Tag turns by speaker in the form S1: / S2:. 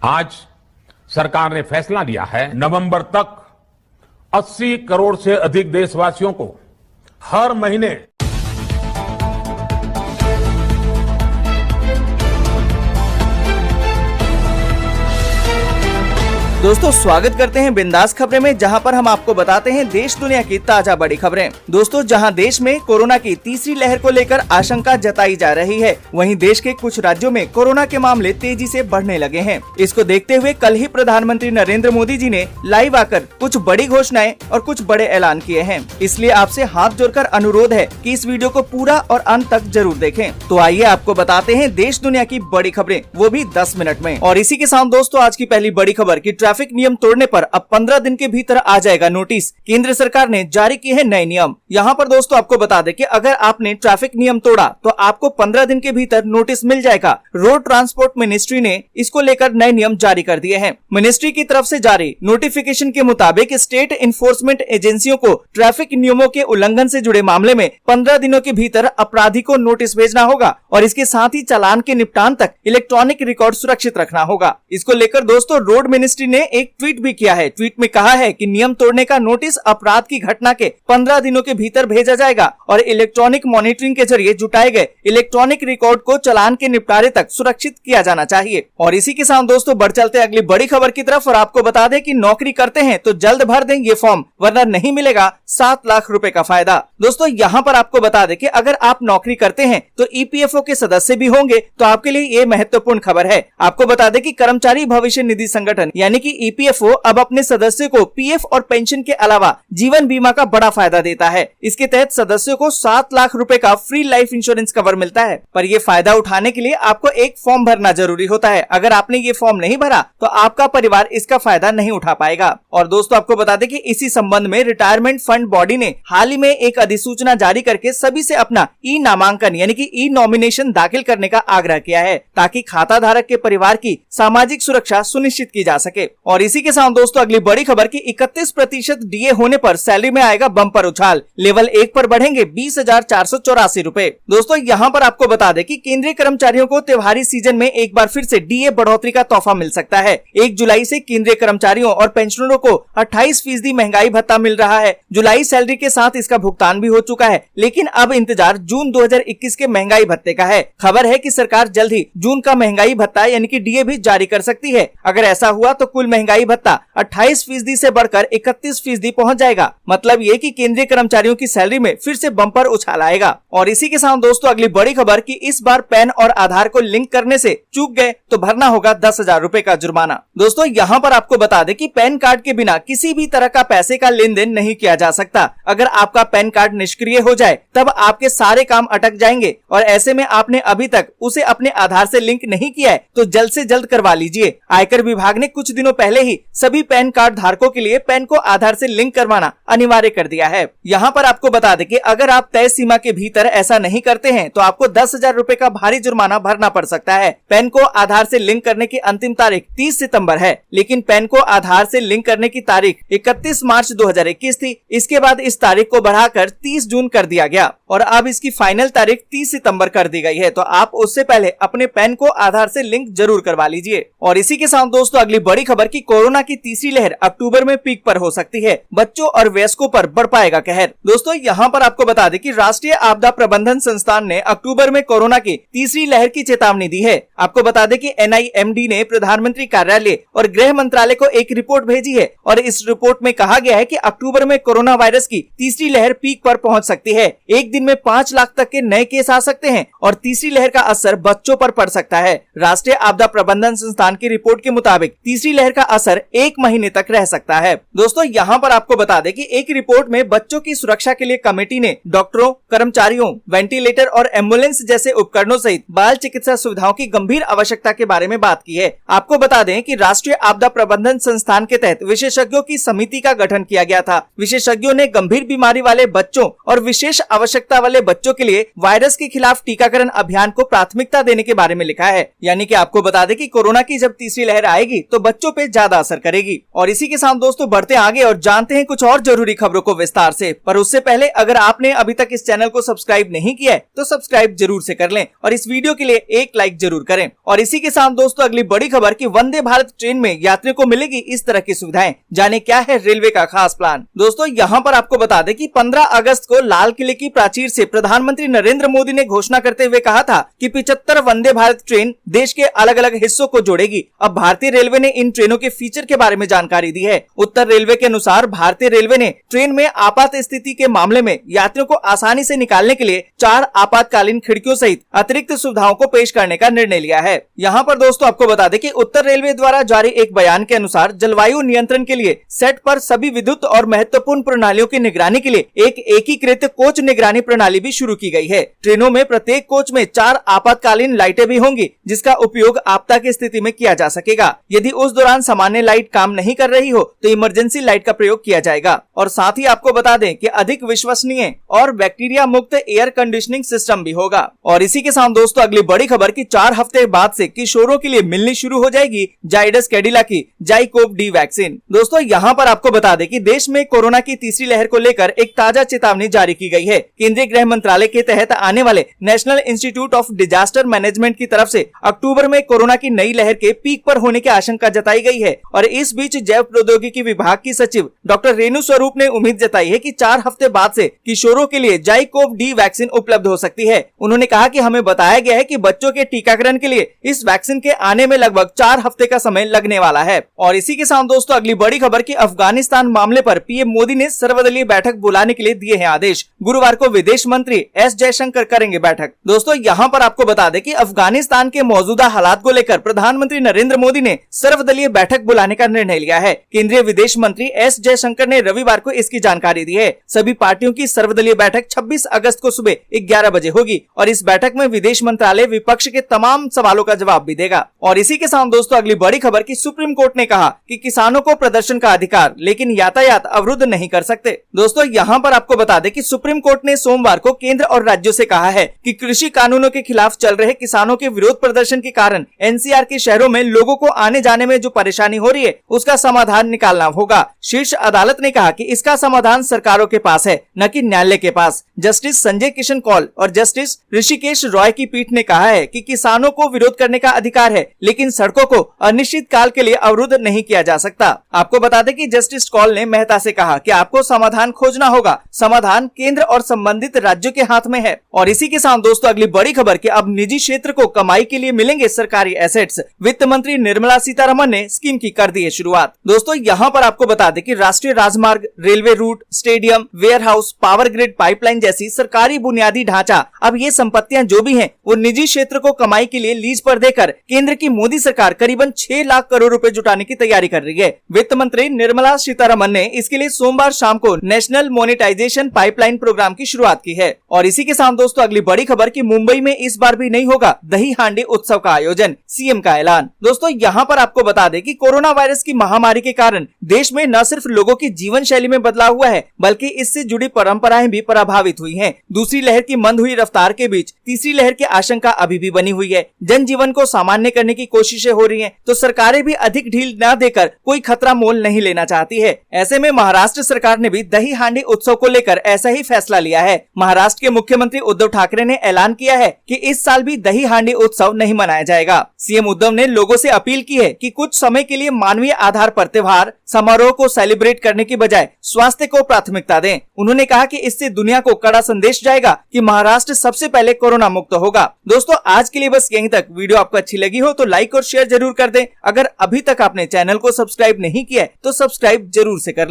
S1: आज सरकार ने फैसला लिया है नवंबर तक 80 करोड़ से अधिक देशवासियों को हर महीने
S2: दोस्तों स्वागत करते हैं बिंदास खबरें में, जहां पर हम आपको बताते हैं देश दुनिया की ताजा बड़ी खबरें। दोस्तों जहां देश में कोरोना की तीसरी लहर को लेकर आशंका जताई जा रही है, वहीं देश के कुछ राज्यों में कोरोना के मामले तेजी से बढ़ने लगे हैं। इसको देखते हुए कल ही प्रधानमंत्री नरेंद्र मोदी जी ने लाइव आकर कुछ बड़ी घोषणाएं और कुछ बड़े ऐलान किए हैं। इसलिए आपसे हाथ जोड़कर अनुरोध है कि इस वीडियो को पूरा और अंत तक जरूर देखें। तो आइए आपको बताते हैं देश दुनिया की बड़ी खबरें, वो भी 10 मिनट में। और इसी के साथ दोस्तों आज की पहली बड़ी खबर की ट्रैफिक नियम तोड़ने पर अब 15 दिन के भीतर आ जाएगा नोटिस। केंद्र सरकार ने जारी किए हैं नए नियम। यहाँ पर दोस्तों आपको बता दें कि अगर आपने ट्रैफिक नियम तोड़ा तो आपको 15 दिन के भीतर नोटिस मिल जाएगा। रोड ट्रांसपोर्ट मिनिस्ट्री ने इसको लेकर नए नियम जारी कर दिए हैं। मिनिस्ट्री की तरफ से जारी नोटिफिकेशन के मुताबिक स्टेट इन्फोर्समेंट एजेंसियों को ट्रैफिक नियमों के उल्लंघन से जुड़े मामले में 15 दिनों के भीतर अपराधी को नोटिस भेजना होगा और इसके साथ ही चालान के निपटान तक इलेक्ट्रॉनिक रिकॉर्ड सुरक्षित रखना होगा। इसको लेकर दोस्तों रोड मिनिस्ट्री ने एक ट्वीट भी किया है। ट्वीट में कहा है कि नियम तोड़ने का नोटिस अपराध की घटना के 15 दिनों के भीतर भेजा जाएगा और इलेक्ट्रॉनिक मॉनिटरिंग के जरिए जुटाए गए इलेक्ट्रॉनिक रिकॉर्ड को चालान के निपटारे तक सुरक्षित किया जाना चाहिए। और इसी के साथ दोस्तों बढ़ चलते अगली बड़ी खबर की तरफ और आपको बता दें कि नौकरी करते हैं तो जल्द भर दें ये फॉर्म, वरना नहीं मिलेगा 7 लाख रुपए का फायदा। दोस्तों यहाँ पर आपको बता दें कि अगर आप नौकरी करते हैं तो ईपीएफओ के सदस्य भी होंगे, तो आपके लिए ये महत्वपूर्ण खबर है। आपको बता दें कि कर्मचारी भविष्य निधि संगठन यानी कि ईपीएफओ अब अपने सदस्यों को पीएफ और पेंशन के अलावा जीवन बीमा का बड़ा फायदा देता है। इसके तहत सदस्यों को 7 लाख रुपए का फ्री लाइफ इंश्योरेंस कवर मिलता है। पर ये फायदा उठाने के लिए आपको एक फॉर्म भरना जरूरी होता है। अगर आपने ये फॉर्म नहीं भरा तो आपका परिवार इसका फायदा नहीं उठा पाएगा। और दोस्तों आपको बता दें कि इसी संबंध में रिटायरमेंट फंड बॉडी ने हाल ही में एक अधिसूचना जारी करके सभी से अपना ई नामांकन यानी कि ई नॉमिनेशन दाखिल करने का आग्रह किया है, ताकि खाता धारक के परिवार की सामाजिक सुरक्षा सुनिश्चित की जा सके। और इसी के साथ दोस्तों अगली बड़ी खबर की 31% डीए होने पर सैलरी में आएगा बम्पर उछाल। लेवल 1 पर बढ़ेंगे 20,484 रुपए। दोस्तों यहाँ पर आपको बता दें कि केंद्रीय कर्मचारियों को त्योहारी सीजन में एक बार फिर से डीए बढ़ोतरी का तोहफा मिल सकता है। 1 जुलाई से केंद्रीय कर्मचारियों और पेंशनरों को 28% महंगाई भत्ता मिल रहा है। जुलाई सैलरी के साथ इसका भुगतान भी हो चुका है, लेकिन अब इंतजार जून 2021 के महंगाई भत्ते का है। खबर है कि सरकार जल्द ही जून का महंगाई भत्ता यानी कि डीए भी जारी कर सकती है। अगर ऐसा हुआ तो कुल महंगाई भत्ता 28% से बढ़कर 31% पहुंच जाएगा। मतलब ये कि केंद्रीय कर्मचारियों की सैलरी में फिर से बम्पर उछाल आएगा। और इसी के साथ दोस्तों अगली बड़ी खबर कि इस बार पैन और आधार को लिंक करने से चूक गए तो भरना होगा 10,000 रुपए का जुर्माना। दोस्तों यहाँ पर आपको बता दें कि पैन कार्ड के बिना किसी भी तरह का पैसे का लेन देन नहीं किया जा सकता। अगर आपका पैन कार्ड निष्क्रिय हो जाए तब आपके सारे काम अटक जाएंगे और ऐसे में आपने अभी तक उसे अपने आधार से लिंक नहीं किया है तो जल्द से जल्द करवा लीजिए। आयकर विभाग ने कुछ दिनों पहले ही सभी पैन कार्ड धारकों के लिए पैन को आधार से लिंक करवाना अनिवार्य कर दिया है। यहाँ पर आपको बता दें कि अगर आप तय सीमा के भीतर ऐसा नहीं करते हैं तो आपको 10,000 रुपए का भारी जुर्माना भरना पड़ सकता है। पैन को आधार से लिंक करने की अंतिम तारीख 30 सितंबर है, लेकिन पैन को आधार से लिंक करने की तारीख 31 मार्च 2021 थी। इसके बाद इस तारीख को बढ़ाकर 30 जून कर दिया गया और अब इसकी फाइनल तारीख 30 सितंबर कर दी गई है। तो आप उससे पहले अपने पैन को आधार से लिंक जरूर करवा लीजिए। और इसी के साथ दोस्तों अगली बड़ी खबर की कोरोना की तीसरी लहर अक्टूबर में पीक पर हो सकती है। बच्चों और वयस्कों पर बढ़ पाएगा कहर। दोस्तों यहाँ पर आपको बता दें कि राष्ट्रीय आपदा प्रबंधन संस्थान ने अक्टूबर में कोरोना की तीसरी लहर की चेतावनी दी है। आपको बता दें कि NIMD ने प्रधानमंत्री कार्यालय और गृह मंत्रालय को एक रिपोर्ट भेजी है और इस रिपोर्ट में कहा गया है कि अक्टूबर में कोरोना वायरस की तीसरी लहर पीक पर पहुंच सकती है। एक दिन में 5 लाख तक के नए केस आ सकते हैं और तीसरी लहर का असर बच्चों पर पड़ सकता है। राष्ट्रीय आपदा प्रबंधन संस्थान की रिपोर्ट के मुताबिक तीसरी लहर का असर 1 महीने तक रह सकता है। दोस्तों यहाँ पर आपको बता दें कि एक रिपोर्ट में बच्चों की सुरक्षा के लिए कमेटी ने डॉक्टरों, कर्मचारियों, वेंटिलेटर और एम्बुलेंस जैसे उपकरणों सहित बाल चिकित्सा सुविधाओं की गंभीर आवश्यकता के बारे में बात की है। आपको बता दें कि राष्ट्रीय आपदा प्रबंधन संस्थान के तहत विशेषज्ञों की समिति का गठन किया गया था। विशेषज्ञों ने गंभीर बीमारी वाले बच्चों और विशेष आवश्यकता वाले बच्चों के लिए वायरस के खिलाफ टीकाकरण टीकाकरण अभियान को प्राथमिकता देने के बारे में लिखा है। यानी कि आपको बता दें कि कोरोना की जब तीसरी लहर आएगी तो बच्चों पे ज्यादा असर करेगी। और इसी के साथ दोस्तों बढ़ते आगे और जानते हैं कुछ और जरूरी खबरों को विस्तार से। पर उससे पहले अगर आपने अभी तक इस चैनल को सब्सक्राइब नहीं किया है तो सब्सक्राइब जरूर से कर लें और इस वीडियो के लिए एक लाइक जरूर करें। और इसी के साथ दोस्तों अगली बड़ी खबर कि वंदे भारत ट्रेन में यात्रियों को मिलेगी इस तरह की सुविधाएं। जाने क्या है रेलवे का खास प्लान। दोस्तों यहाँ पर आपको बता दें कि 15 अगस्त को लाल किले की प्राचीर से प्रधानमंत्री नरेंद्र मोदी ने घोषणा करते हुए कहा था कि 75 वंदे भारत ट्रेन देश के अलग अलग हिस्सों को जोड़ेगी। अब भारतीय रेलवे ने इन ट्रेनों के फीचर के बारे में जानकारी दी है। उत्तर रेलवे के अनुसार भारतीय रेलवे ने ट्रेन में आपात स्थिति के मामले में यात्रियों को आसानी से निकालने के लिए 4 आपातकालीन खिड़कियों सहित अतिरिक्त सुविधाओं को पेश करने का निर्णय लिया है। यहाँ पर दोस्तों आपको बता दें कि उत्तर रेलवे द्वारा जारी एक बयान के अनुसार जलवायु नियंत्रण के लिए सेट पर सभी विद्युत और महत्वपूर्ण प्रणालियों की निगरानी के लिए एक एकीकृत कोच निगरानी प्रणाली भी शुरू की गई है। ट्रेनों में प्रत्येक कोच में 4 आपातकालीन लाइटें भी होंगी जिसका उपयोग आपदा की स्थिति में किया जा सकेगा। यदि उस दौरान सामान्य लाइट काम नहीं कर रही हो तो इमरजेंसी लाइट का प्रयोग किया जाएगा। और साथ ही आपको बता दें कि अधिक विश्वसनीय और बैक्टीरिया मुक्त एयर कंडीशनिंग सिस्टम भी होगा। और इसी के साथ दोस्तों अगली बड़ी खबर की 4 हफ्ते बाद से किशोरों के लिए मिलनी शुरू हो जाएगी जाइडस कैडिला की जाइकोव डी वैक्सीन। दोस्तों यहाँ पर आपको बता दें कि देश में कोरोना की तीसरी लहर को लेकर एक ताजा चेतावनी जारी की गई है। केंद्रीय गृह मंत्रालय के तहत आने वाले national institute of disaster management की तरफ से अक्टूबर में कोरोना की नई लहर के पीक पर होने की आशंका जताई गई है। और इस बीच जैव प्रौद्योगिकी विभाग की सचिव डॉक्टर रेणु स्वरूप ने उम्मीद जताई है कि 4 हफ्ते बाद से किशोरों के लिए जाइकोव डी वैक्सीन उपलब्ध हो सकती है। उन्होंने कहा कि हमें बताया गया है कि बच्चों के टीकाकरण के लिए इस वैक्सीन के आने में लगभग 4 हफ्ते का समय लगने वाला है। और इसी के साथ दोस्तों अगली बड़ी खबर की अफगानिस्तान मामले पर पीएम मोदी ने सर्वदलीय बैठक बुलाने के लिए दिए हैं आदेश। गुरुवार को विदेश मंत्री एस जयशंकर करेंगे बैठक। दोस्तों यहाँ पर आपको बता दें कि अफगानिस्तान के मौजूदा हालात को लेकर प्रधानमंत्री नरेंद्र मोदी ने सर्वदलीय बैठक बुलाने का निर्णय लिया है। केंद्रीय विदेश मंत्री एस जयशंकर ने रविवार को इसकी जानकारी दी है। सभी पार्टियों की सर्वदलीय बैठक 26 अगस्त को सुबह 11 बजे होगी और इस बैठक में विदेश मंत्रालय विपक्ष के तमाम सवालों का जवाब भी देगा। और इसी के साथ दोस्तों अगली बड़ी खबर की सुप्रीम कोर्ट ने कहा कि किसानों को प्रदर्शन का अधिकार लेकिन यातायात अवरुद्ध नहीं कर सकते। दोस्तों यहाँ पर आपको बता दें कि सुप्रीम कोर्ट ने सोमवार को केंद्र और राज्यों से कहा है कि कृषि कानूनों के खिलाफ चल रहे किसानों के विरोध प्रदर्शन के कारण एनसीआर के शहरों में लोगों को आने जाने में जो परेशानी हो रही है उसका समाधान निकालना होगा। शीर्ष अदालत ने कहा कि इसका समाधान सरकारों के पास है न कि न्यायालय के पास। जस्टिस संजय किशन कौल और जस्टिस ऋषिकेश रॉय की पीठ ने कहा है कि किसानों को विरोध करने का अधिकार है लेकिन सड़कों को अनिश्चित काल के लिए अवरुद्ध नहीं किया जा सकता। आपको बता दें कि जस्टिस कौल ने मेहता से कहा कि आपको समाधान खोजना होगा, समाधान केंद्र और संबंधित राज्यों के हाथ में है। और इसी के साथ दोस्तों अगली बड़ी खबर कि अब निजी क्षेत्र को कमाई के लिए मिलेंगे सरकारी एसेट्स। वित्त मंत्री निर्मला सीतारमण ने स्कीम की कर दी है शुरुआत। दोस्तों यहाँ पर आपको बता दें कि राष्ट्रीय राजमार्ग, railway route, stadium, warehouse, power grid pipeline जैसी सरकारी बुनियादी ढांचा अब ये संपत्तियां जो भी हैं वो निजी क्षेत्र को कमाई के लिए लीज पर देकर केंद्र की मोदी सरकार करीबन 6 लाख करोड़ रुपए जुटाने की तैयारी कर रही है। वित्त मंत्री निर्मला सीतारमण ने इसके लिए सोमवार शाम को नेशनल मोनेटाइजेशन पाइपलाइन प्रोग्राम की शुरुआत की है। और इसी के साथ दोस्तों अगली बड़ी खबर कि मुंबई में इस बार भी नहीं होगा दही हांडी उत्सव का आयोजन, सीएम का ऐलान। दोस्तों यहाँ पर आपको बता दें कि कोरोना वायरस की महामारी के कारण देश में न सिर्फ लोगों की जीवन शैली में बदलाव हुआ है बल्कि इससे जुड़ी परंपराएं भी प्रभावित हुई हैं। दूसरी लहर की मंद हुई रफ्तार के बीच तीसरी लहर की आशंका अभी भी बनी हुई है। जनजीवन को सामान्य करने की कोशिशें हो रही हैं, तो सरकारें भी अधिक ढील न देकर कोई खतरा मोल नहीं लेना चाहती है। ऐसे में महाराष्ट्र सरकार ने भी दही हांडी उत्सव को लेकर ऐसा ही फैसला लिया है। महाराष्ट्र के मुख्यमंत्री उद्धव ठाकरे ने ऐलान किया है कि इस साल भी दही हांडी उत्सव नहीं मनाया जाएगा। सीएम उद्धव ने लोगों से अपील की है कि कुछ समय के लिए मानवीय आधार पर त्योहार समारोह को सेलिब्रेट करने की बजाय स्वास्थ्य को प्राथमिकता दें। उन्होंने कहा कि इससे दुनिया को कड़ा संदेश जाएगा कि महाराष्ट्र सबसे पहले कोरोना मुक्त होगा। दोस्तों आज के लिए बस यहीं तक। वीडियो आपको अच्छी लगी हो तो लाइक और शेयर जरूर कर दें। अगर अभी तक आपने चैनल को सब्सक्राइब नहीं किया है तो सब्सक्राइब जरूर से कर लें।